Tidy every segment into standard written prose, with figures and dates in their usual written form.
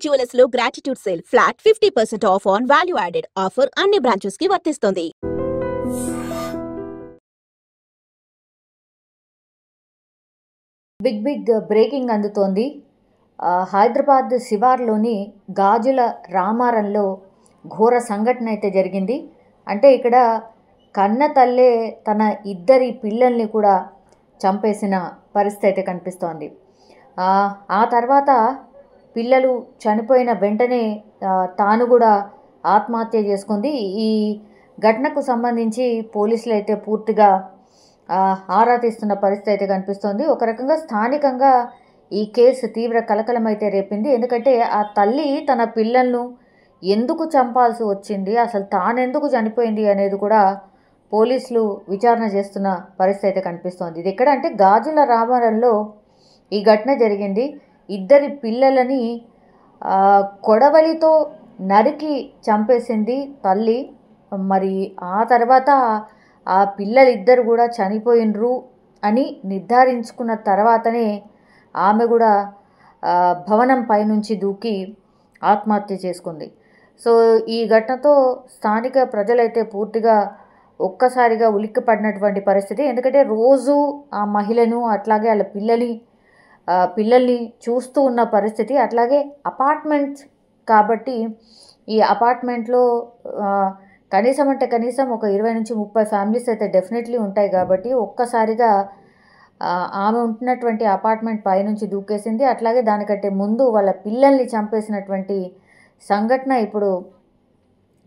Jewellers లో gratitude sale flat 50% of on value added offer అన్ని branches కి వర్తిస్తుంది. బిగ్ బ్రేకింగ్ అందుతోంది. హైదరాబాద్ శివార్లోని గాజుల రామారంలో ఘోర సంఘటన అయితే జరిగింది. అంటే ఇక్కడ కన్న తల్లే తన ఇద్దరి పిల్లల్ని కూడా చంపేసిన పరిస్థితి అయితే కనిపిస్తోంది. ఆ తర్వాత పిల్లలు చనిపోయిన వెంటనే తాను కూడా ఆత్మహత్య చేసుకుంది. ఈ ఘటనకు సంబంధించి పోలీసులు అయితే పూర్తిగా ఆరా తీస్తున్న పరిస్థితి అయితే కనిపిస్తోంది. ఒక రకంగా స్థానికంగా ఈ కేసు తీవ్ర కలకలం అయితే రేపింది. ఎందుకంటే ఆ తల్లి తన పిల్లలను ఎందుకు చంపాల్సి వచ్చింది, అసలు తానెందుకు చనిపోయింది అనేది కూడా పోలీసులు విచారణ చేస్తున్న పరిస్థితి అయితే కనిపిస్తోంది. ఇది ఎక్కడ అంటే గాజుల రామారంలో ఈ ఘటన జరిగింది. ఇద్దరి పిల్లలని కొడవలితో నరికి చంపేసింది తల్లి. మరి ఆ తర్వాత ఆ పిల్లలిద్దరు కూడా చనిపోయినరు అని నిర్ధారించుకున్న తర్వాతనే ఆమె కూడా భవనం పైనుంచి దూకి ఆత్మహత్య చేసుకుంది. సో ఈ ఘటనతో స్థానిక ప్రజలైతే పూర్తిగా ఒక్కసారిగా ఉలిక్కిపడినటువంటి పరిస్థితి. ఎందుకంటే రోజు ఆ మహిళను అట్లాగే వాళ్ళ పిల్లల్ని చూస్తూ ఉన్న పరిస్థితి. అట్లాగే అపార్ట్మెంట్స్ కాబట్టి ఈ అపార్ట్మెంట్లో కనీసం ఒక 20 నుంచి 30 ఫ్యామిలీస్ అయితే డెఫినెట్లీ ఉంటాయి. కాబట్టి ఒక్కసారిగా ఆమె ఉంటున్నటువంటి అపార్ట్మెంట్ పైనుంచి దూకేసింది. అట్లాగే దానికంటే ముందు వాళ్ళ పిల్లల్ని చంపేసినటువంటి సంఘటన ఇప్పుడు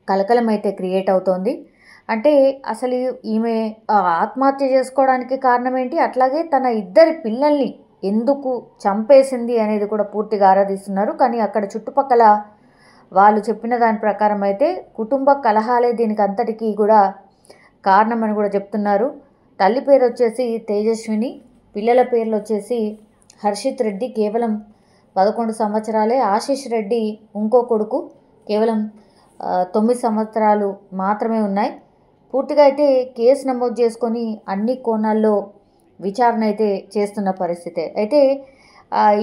కలకలం అయితే క్రియేట్ అవుతోంది. అంటే అసలు ఈమె ఆత్మహత్య చేసుకోవడానికి కారణం ఏంటి, అట్లాగే తన ఇద్దరి పిల్లల్ని ఎందుకు చంపేసింది అనేది కూడా పూర్తిగా ఆరాధిస్తున్నారు. కానీ అక్కడ చుట్టుపక్కల వాళ్ళు చెప్పిన దాని ప్రకారం అయితే కుటుంబ కలహాలే దీనికి అంతటికీ కూడా కారణమని కూడా చెప్తున్నారు. తల్లి పేరు వచ్చేసి తేజస్విని, పిల్లల పేర్లు వచ్చేసి హర్షిత్ రెడ్డి కేవలం 11 సంవత్సరాలే, ఆశీష్ రెడ్డి ఇంకో కొడుకు కేవలం 9 సంవత్సరాలు మాత్రమే ఉన్నాయి. పూర్తిగా అయితే కేసు నమోదు చేసుకొని అన్ని కోణాల్లో విచారణ అయితే చేస్తున్న పరిస్థితే. అయితే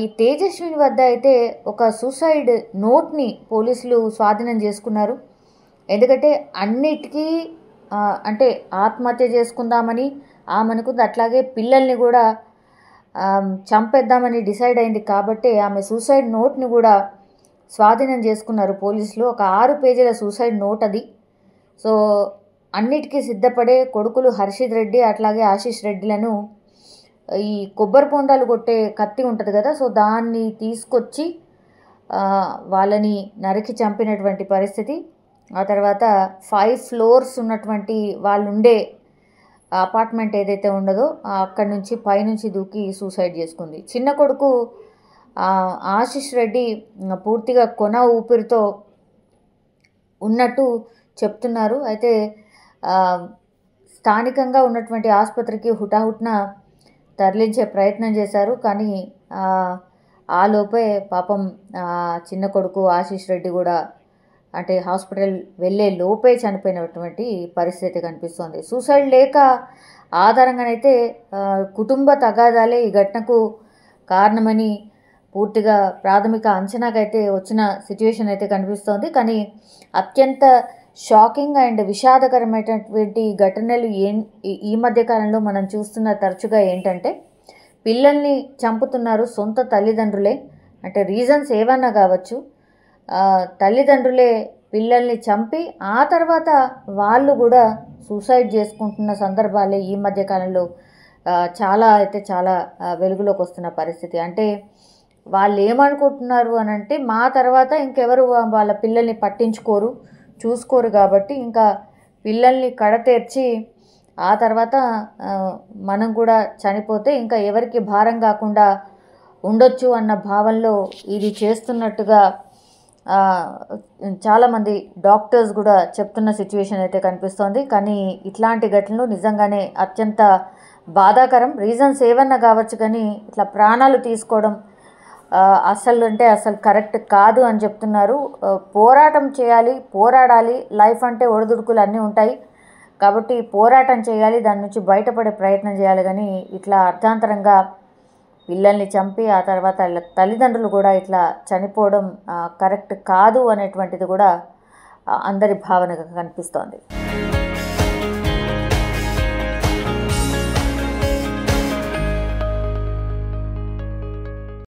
ఈ తేజస్విని వద్ద అయితే ఒక సూసైడ్ నోట్ని పోలీసులు స్వాధీనం చేసుకున్నారు. ఎందుకంటే అన్నిటికీ అంటే ఆత్మహత్య చేసుకుందామని ఆమెనుకుంది, అట్లాగే పిల్లల్ని కూడా చంపేద్దామని డిసైడ్ అయింది. కాబట్టి ఆమె సూసైడ్ నోట్ని కూడా స్వాధీనం చేసుకున్నారు పోలీసులు. ఒక 6 పేజీల సూసైడ్ నోట్ అది. సో అన్నిటికీ సిద్ధపడే కొడుకులు హర్షిత్ రెడ్డి అట్లాగే ఆశీష్ రెడ్డిలను ఈ కొబ్బరి బొండాలు కొట్టే కత్తి ఉంటుంది కదా, సో దాన్ని తీసుకొచ్చి వాళ్ళని నరికి చంపినటువంటి పరిస్థితి. ఆ తర్వాత 5 ఫ్లోర్స్ ఉన్నటువంటి వాళ్ళు ఉండే అపార్ట్మెంట్ ఏదైతే ఉండదో అక్కడి నుంచి పైనుంచి దూకి సూసైడ్ చేసుకుంది. చిన్న కొడుకు ఆశీష్ రెడ్డి పూర్తిగా కొన ఊపిరితో ఉన్నట్టు చెప్తున్నారు. అయితే స్థానికంగా ఉన్నటువంటి ఆసుపత్రికి హుటాహుటిన తరలించే ప్రయత్నం చేశారు. కానీ ఆలోపే పాపం చిన్న కొడుకు ఆశీష్ రెడ్డి కూడా అంటే హాస్పిటల్ వెళ్ళే లోపే చనిపోయినటువంటి పరిస్థితి కనిపిస్తోంది. సూసైడ్ లేక ఆధారంగానైతే కుటుంబ తగాదాలే ఈ ఘటనకు కారణమని పూర్తిగా ప్రాథమిక అంచనాకైతే వచ్చిన సిచ్యువేషన్ అయితే కనిపిస్తోంది. కానీ అత్యంత షాకింగ్ అండ్ విషాదకరమైనటువంటి ఘటనలు ఈ మధ్యకాలంలో మనం చూస్తున్న తరచుగా ఏంటంటే పిల్లల్ని చంపుతున్నారు సొంత తల్లిదండ్రులే. అంటే రీజన్స్ ఏమన్నా కావచ్చు, తల్లిదండ్రులే పిల్లల్ని చంపి ఆ తర్వాత వాళ్ళు కూడా సూసైడ్ చేసుకుంటున్న సందర్భాలే ఈ మధ్యకాలంలో చాలా వెలుగులోకి వస్తున్న పరిస్థితి. అంటే వాళ్ళు ఏమనుకుంటున్నారు అని అంటే మా తర్వాత ఇంకెవరు వాళ్ళ పిల్లల్ని పట్టించుకోరు, చూసుకోరు, కాబట్టి ఇంకా పిల్లల్ని కడతేర్చి ఆ తర్వాత మనం కూడా చనిపోతే ఇంకా ఎవరికి భారం కాకుండా ఉండొచ్చు అన్న భావనలో ఇది చేస్తున్నట్టుగా చాలామంది డాక్టర్స్ కూడా చెప్తున్న సిచ్యువేషన్ అయితే కనిపిస్తోంది. కానీ ఇట్లాంటి ఘటనలు నిజంగానే అత్యంత బాధాకరం. రీజన్స్ ఏమన్నా కావచ్చు కానీ ఇట్లా ప్రాణాలు తీసుకోవడం అసలు కరెక్ట్ కాదు అని చెప్తున్నారు. పోరాటం చేయాలి, పోరాడాలి. లైఫ్ అంటే ఒడిదుడుకులు అన్నీ ఉంటాయి కాబట్టి పోరాటం చేయాలి, దాని నుంచి బయటపడే ప్రయత్నం చేయాలి. కానీ ఇట్లా అర్థాంతరంగా పిల్లల్ని చంపి ఆ తర్వాత వాళ్ళ తల్లిదండ్రులు కూడా ఇట్లా చనిపోవడం కరెక్ట్ కాదు అనేటువంటిది కూడా అందరి భావనగా కనిపిస్తోంది.